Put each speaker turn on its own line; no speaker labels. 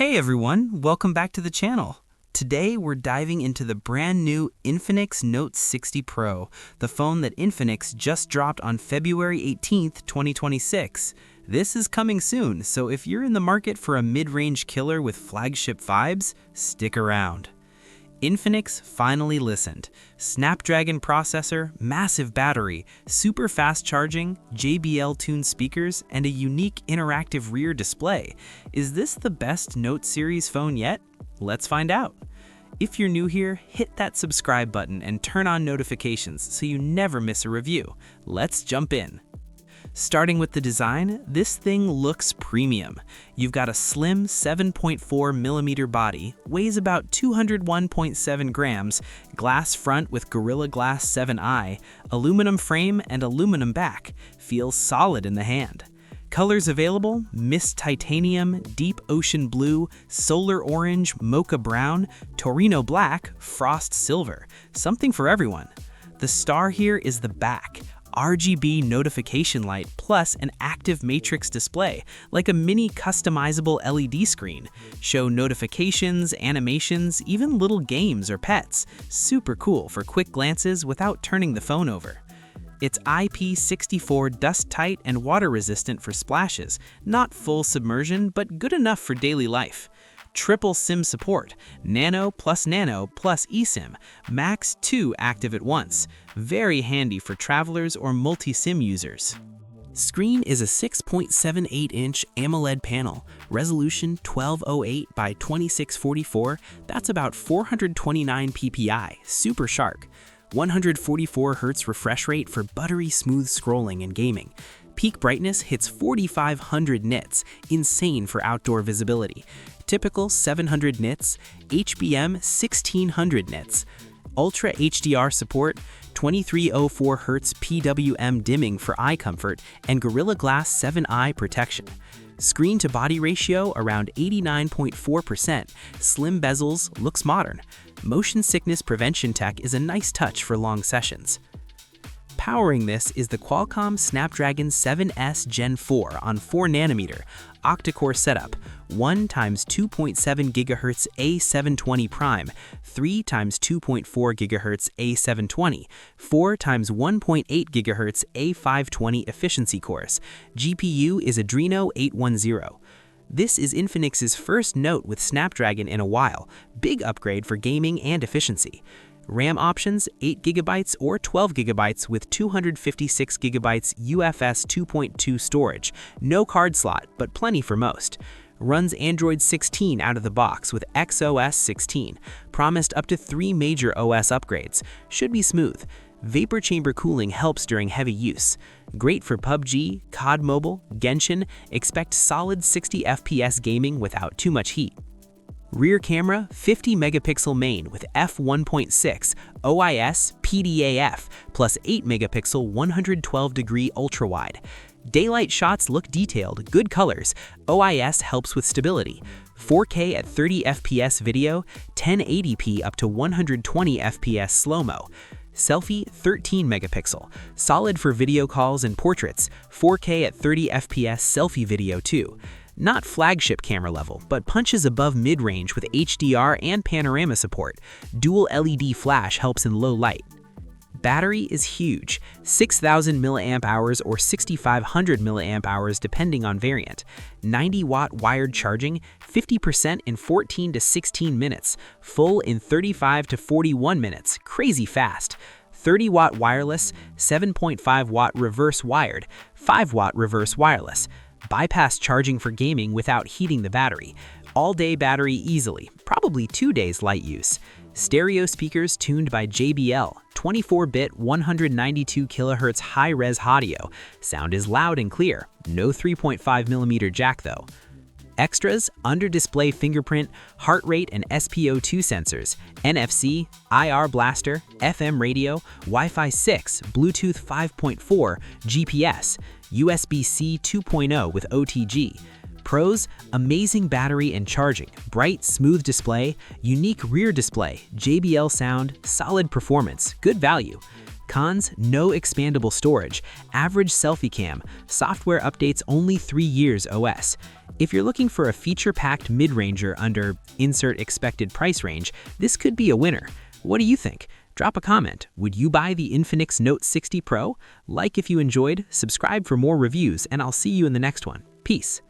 Hey everyone, welcome back to the channel. Today we're diving into the brand new Infinix Note 60 Pro, the phone that Infinix just dropped on February 18th, 2026. This is coming soon, so if you're in the market for a mid-range killer with flagship vibes, stick around. Infinix finally listened. Snapdragon processor, massive battery, super fast charging, JBL-tuned speakers, and a unique interactive rear display. Is this the best Note series phone yet? Let's find out. If you're new here, hit that subscribe button and turn on notifications so you never miss a review. Let's jump in. Starting with the design, this thing looks premium. You've got a slim 7.4mm body, weighs about 201.7 grams, glass front with Gorilla Glass 7i, aluminum frame and aluminum back. Feels solid in the hand. Colors available: Mist Titanium, Deep Ocean Blue, Solar Orange, Mocha Brown, Torino Black, Frost Silver. Something for everyone. The star here is the back. RGB notification light plus an active matrix display, like a mini customizable LED screen. Show notifications, animations, even little games or pets. Super cool for quick glances without turning the phone over. It's IP64 dust-tight and water-resistant for splashes, not full submersion, but good enough for daily life. Triple SIM support, Nano plus eSIM, Max 2 active at once. Very handy for travelers or multi-SIM users. Screen is a 6.78-inch AMOLED panel, resolution 1208 by 2644, that's about 429 ppi, super sharp. 144 Hz refresh rate for buttery smooth scrolling and gaming. Peak brightness hits 4500 nits, insane for outdoor visibility. Typical 700 nits, HBM 1600 nits. Ultra HDR support, 2304 Hz PWM dimming for eye comfort, and Gorilla Glass 7i protection. Screen-to-body ratio around 89.4%, slim bezels, looks modern. Motion sickness prevention tech is a nice touch for long sessions. Powering this is the Qualcomm Snapdragon 7S Gen 4 on 4nm, octa-core setup, 1 x 2.7 GHz A720 Prime, 3 x 2.4 GHz A720, 4 x 1.8 GHz A520 efficiency cores. GPU is Adreno 810. This is Infinix's first Note with Snapdragon in a while, big upgrade for gaming and efficiency. RAM options, 8GB or 12GB with 256GB UFS 2.2 storage. No card slot, but plenty for most. Runs Android 16 out of the box with XOS 16. Promised up to 3 major OS upgrades. Should be smooth. Vapor chamber cooling helps during heavy use. Great for PUBG, COD Mobile, Genshin. Expect solid 60 FPS gaming without too much heat. Rear camera, 50-megapixel main with f1.6, OIS, PDAF, plus 8-megapixel 112-degree ultra-wide. Daylight shots look detailed, good colors. OIS helps with stability. 4K at 30 FPS video, 1080p up to 120 FPS slow-mo. Selfie, 13 megapixel. Solid for video calls and portraits. 4K at 30 FPS selfie video too. Not flagship camera level, but punches above mid-range with HDR and panorama support. Dual LED flash helps in low light. Battery is huge, 6,000 mAh or 6,500 mAh depending on variant. 90-watt wired charging, 50% in 14 to 16 minutes, full in 35 to 41 minutes, crazy fast. 30-watt wireless, 7.5-watt reverse wired, 5-watt reverse wireless. Bypass charging for gaming without heating the battery. All-day battery easily, probably 2 days light use. Stereo speakers tuned by JBL, 24-bit 192 kHz high-res audio. Sound is loud and clear, no 3.5mm jack though. Extras, under-display fingerprint, heart rate and SpO2 sensors, NFC, IR blaster, FM radio, Wi-Fi 6, Bluetooth 5.4, GPS, USB-C 2.0 with OTG. Pros, amazing battery and charging, bright, smooth display, unique rear display, JBL sound, solid performance, good value. Cons: no expandable storage, average selfie cam, software updates only 3 years OS. If you're looking for a feature-packed mid-ranger under insert expected price range, this could be a winner. What do you think? Drop a comment. Would you buy the Infinix Note 60 Pro? Like if you enjoyed, subscribe for more reviews, and I'll see you in the next one. Peace.